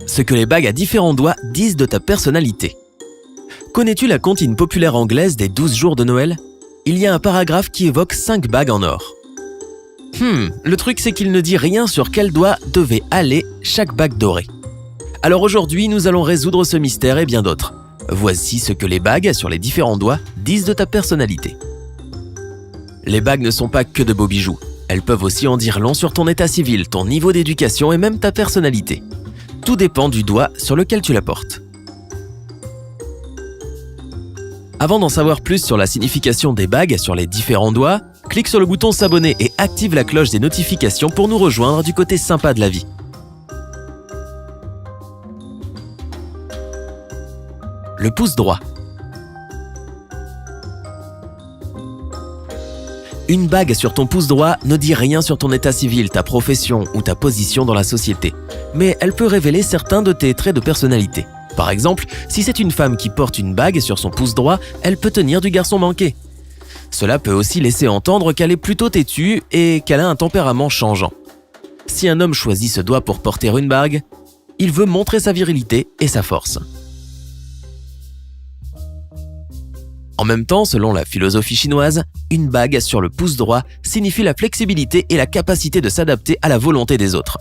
Ce que les bagues à différents doigts disent de ta personnalité. Connais-tu la comptine populaire anglaise des 12 jours de Noël ? Il y a un paragraphe qui évoque 5 bagues en or. Le truc c'est qu'il ne dit rien sur quel doigt devait aller chaque bague dorée. Alors aujourd'hui, nous allons résoudre ce mystère et bien d'autres. Voici ce que les bagues sur les différents doigts disent de ta personnalité. Les bagues ne sont pas que de beaux bijoux. Elles peuvent aussi en dire long sur ton état civil, ton niveau d'éducation et même ta personnalité. Tout dépend du doigt sur lequel tu la portes. Avant d'en savoir plus sur la signification des bagues sur les différents doigts, clique sur le bouton s'abonner et active la cloche des notifications pour nous rejoindre du côté sympa de la vie. Le pouce droit. Une bague sur ton pouce droit ne dit rien sur ton état civil, ta profession ou ta position dans la société, mais elle peut révéler certains de tes traits de personnalité. Par exemple, si c'est une femme qui porte une bague sur son pouce droit, elle peut tenir du garçon manqué. Cela peut aussi laisser entendre qu'elle est plutôt têtue et qu'elle a un tempérament changeant. Si un homme choisit ce doigt pour porter une bague, il veut montrer sa virilité et sa force. En même temps, selon la philosophie chinoise, une bague sur le pouce droit signifie la flexibilité et la capacité de s'adapter à la volonté des autres.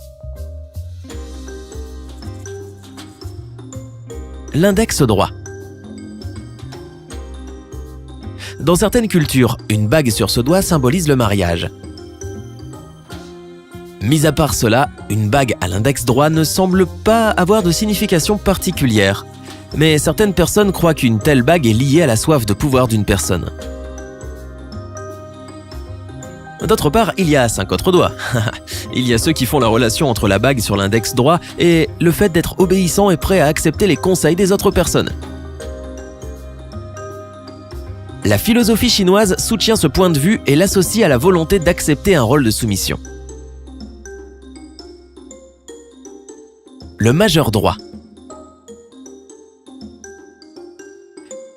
L'index droit. Dans certaines cultures, une bague sur ce doigt symbolise le mariage. Mis à part cela, une bague à l'index droit ne semble pas avoir de signification particulière. Mais certaines personnes croient qu'une telle bague est liée à la soif de pouvoir d'une personne. D'autre part, il y a 5 autres doigts. Il y a ceux qui font la relation entre la bague sur l'index droit et le fait d'être obéissant et prêt à accepter les conseils des autres personnes. La philosophie chinoise soutient ce point de vue et l'associe à la volonté d'accepter un rôle de soumission. Le majeur droit.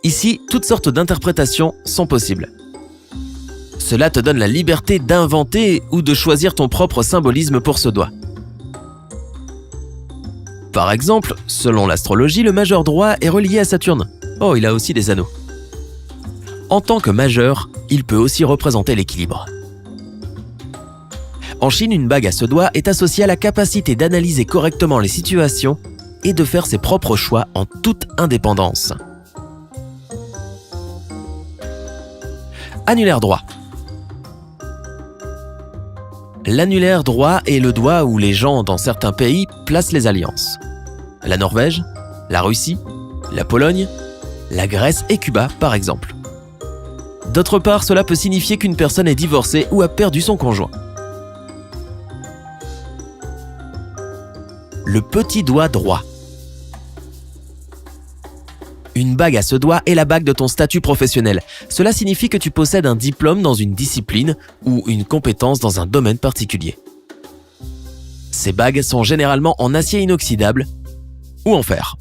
Ici, toutes sortes d'interprétations sont possibles. Cela te donne la liberté d'inventer ou de choisir ton propre symbolisme pour ce doigt. Par exemple, selon l'astrologie, le majeur droit est relié à Saturne. Oh, il a aussi des anneaux. En tant que majeur, il peut aussi représenter l'équilibre. En Chine, une bague à ce doigt est associée à la capacité d'analyser correctement les situations et de faire ses propres choix en toute indépendance. Annulaire droit. L'annulaire droit est le doigt où les gens dans certains pays placent les alliances. La Norvège, la Russie, la Pologne, la Grèce et Cuba par exemple. D'autre part, cela peut signifier qu'une personne est divorcée ou a perdu son conjoint. Le petit doigt droit. Une bague à ce doigt est la bague de ton statut professionnel. Cela signifie que tu possèdes un diplôme dans une discipline ou une compétence dans un domaine particulier. Ces bagues sont généralement en acier inoxydable ou en fer.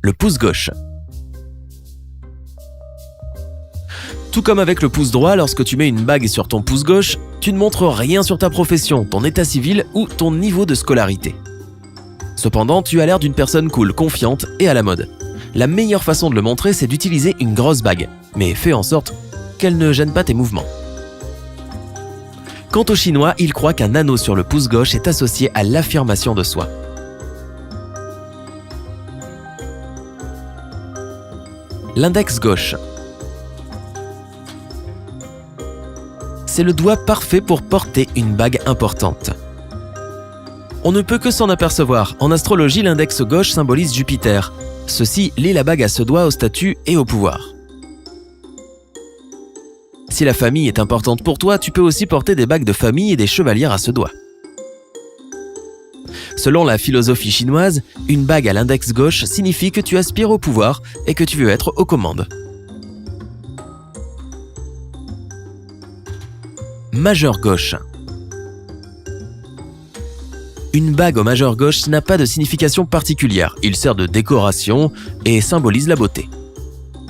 Le pouce gauche. Tout comme avec le pouce droit, lorsque tu mets une bague sur ton pouce gauche, tu ne montres rien sur ta profession, ton état civil ou ton niveau de scolarité. Cependant, tu as l'air d'une personne cool, confiante et à la mode. La meilleure façon de le montrer, c'est d'utiliser une grosse bague, mais fais en sorte qu'elle ne gêne pas tes mouvements. Quant aux Chinois, ils croient qu'un anneau sur le pouce gauche est associé à l'affirmation de soi. L'index gauche. C'est le doigt parfait pour porter une bague importante. On ne peut que s'en apercevoir. En astrologie, l'index gauche symbolise Jupiter. Ceci lie la bague à ce doigt au statut et au pouvoir. Si la famille est importante pour toi, tu peux aussi porter des bagues de famille et des chevalières à ce doigt. Selon la philosophie chinoise, une bague à l'index gauche signifie que tu aspires au pouvoir et que tu veux être aux commandes. Majeur gauche. Une bague au majeur gauche n'a pas de signification particulière, il sert de décoration et symbolise la beauté.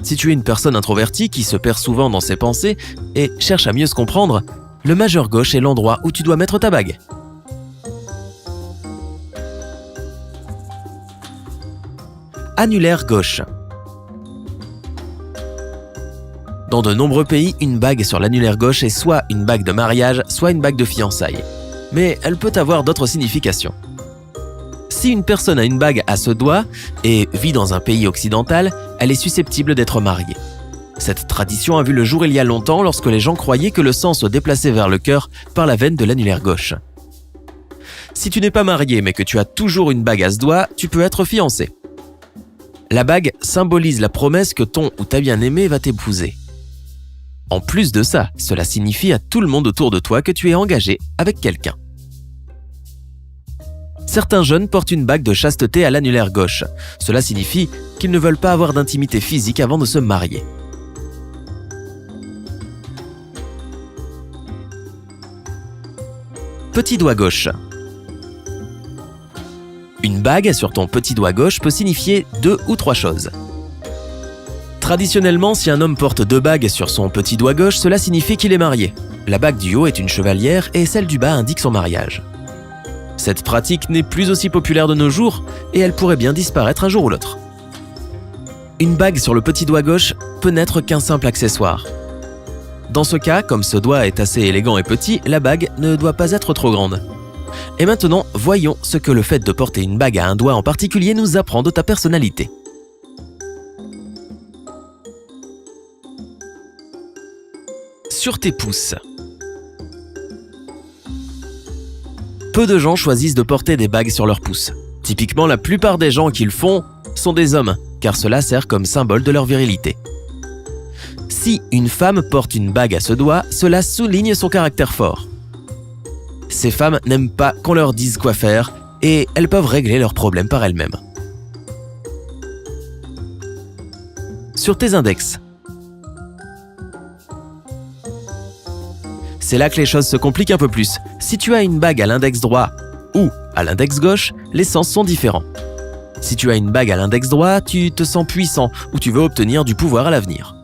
Si tu es une personne introvertie qui se perd souvent dans ses pensées et cherche à mieux se comprendre, le majeur gauche est l'endroit où tu dois mettre ta bague. Annulaire gauche. Dans de nombreux pays, une bague sur l'annulaire gauche est soit une bague de mariage, soit une bague de fiançailles. Mais elle peut avoir d'autres significations. Si une personne a une bague à ce doigt et vit dans un pays occidental, elle est susceptible d'être mariée. Cette tradition a vu le jour il y a longtemps lorsque les gens croyaient que le sang se déplaçait vers le cœur par la veine de l'annulaire gauche. Si tu n'es pas marié mais que tu as toujours une bague à ce doigt, tu peux être fiancé. La bague symbolise la promesse que ton ou ta bien-aimée va t'épouser. En plus de ça, cela signifie à tout le monde autour de toi que tu es engagé avec quelqu'un. Certains jeunes portent une bague de chasteté à l'annulaire gauche. Cela signifie qu'ils ne veulent pas avoir d'intimité physique avant de se marier. Petit doigt gauche. Une bague sur ton petit doigt gauche peut signifier 2 ou 3 choses. Traditionnellement, si un homme porte 2 bagues sur son petit doigt gauche, cela signifie qu'il est marié. La bague du haut est une chevalière et celle du bas indique son mariage. Cette pratique n'est plus aussi populaire de nos jours et elle pourrait bien disparaître un jour ou l'autre. Une bague sur le petit doigt gauche peut n'être qu'un simple accessoire. Dans ce cas, comme ce doigt est assez élégant et petit, la bague ne doit pas être trop grande. Et maintenant, voyons ce que le fait de porter une bague à un doigt en particulier nous apprend de ta personnalité. Sur tes pouces. Peu de gens choisissent de porter des bagues sur leurs pouces. Typiquement, la plupart des gens qui le font sont des hommes, car cela sert comme symbole de leur virilité. Si une femme porte une bague à ce doigt, cela souligne son caractère fort. Ces femmes n'aiment pas qu'on leur dise quoi faire et elles peuvent régler leurs problèmes par elles-mêmes. Sur tes index. C'est là que les choses se compliquent un peu plus. Si tu as une bague à l'index droit ou à l'index gauche, les sens sont différents. Si tu as une bague à l'index droit, tu te sens puissant ou tu veux obtenir du pouvoir à l'avenir.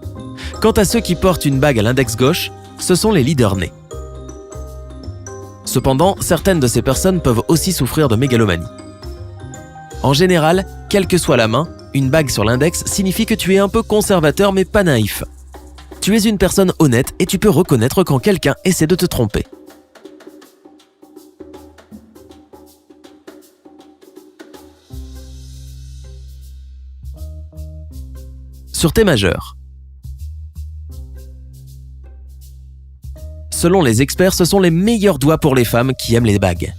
Quant à ceux qui portent une bague à l'index gauche, ce sont les leaders nés. Cependant, certaines de ces personnes peuvent aussi souffrir de mégalomanie. En général, quelle que soit la main, une bague sur l'index signifie que tu es un peu conservateur mais pas naïf. Tu es une personne honnête et tu peux reconnaître quand quelqu'un essaie de te tromper. Sur tes majeurs. Selon les experts, ce sont les meilleurs doigts pour les femmes qui aiment les bagues.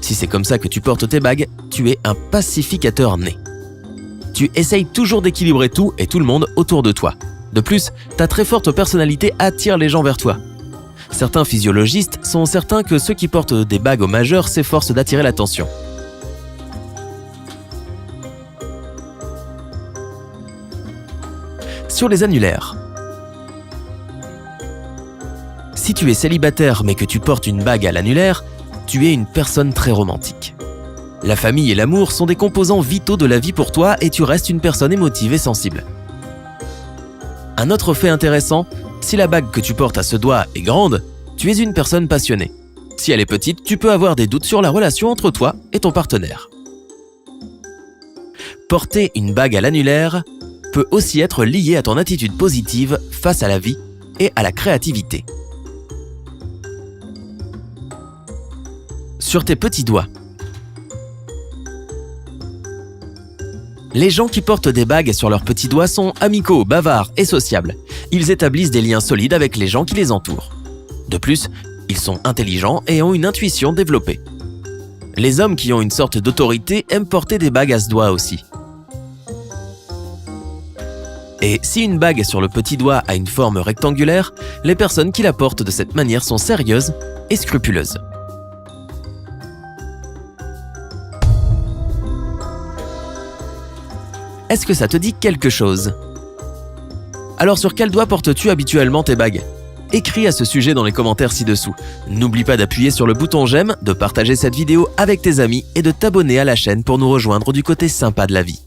Si c'est comme ça que tu portes tes bagues, tu es un pacificateur né. Tu essayes toujours d'équilibrer tout et tout le monde autour de toi. De plus, ta très forte personnalité attire les gens vers toi. Certains physiologistes sont certains que ceux qui portent des bagues au majeur s'efforcent d'attirer l'attention. Sur les annulaires. Si tu es célibataire mais que tu portes une bague à l'annulaire, tu es une personne très romantique. La famille et l'amour sont des composants vitaux de la vie pour toi et tu restes une personne émotive et sensible. Un autre fait intéressant, si la bague que tu portes à ce doigt est grande, tu es une personne passionnée. Si elle est petite, tu peux avoir des doutes sur la relation entre toi et ton partenaire. Porter une bague à l'annulaire peut aussi être lié à ton attitude positive face à la vie et à la créativité. Sur tes petits doigts. Les gens qui portent des bagues sur leurs petits doigts sont amicaux, bavards et sociables. Ils établissent des liens solides avec les gens qui les entourent. De plus, ils sont intelligents et ont une intuition développée. Les hommes qui ont une sorte d'autorité aiment porter des bagues à ce doigt aussi. Et si une bague sur le petit doigt a une forme rectangulaire, les personnes qui la portent de cette manière sont sérieuses et scrupuleuses. Est-ce que ça te dit quelque chose? Alors sur quel doigt portes-tu habituellement tes bagues? Écris à ce sujet dans les commentaires ci-dessous. N'oublie pas d'appuyer sur le bouton j'aime, de partager cette vidéo avec tes amis et de t'abonner à la chaîne pour nous rejoindre du côté sympa de la vie.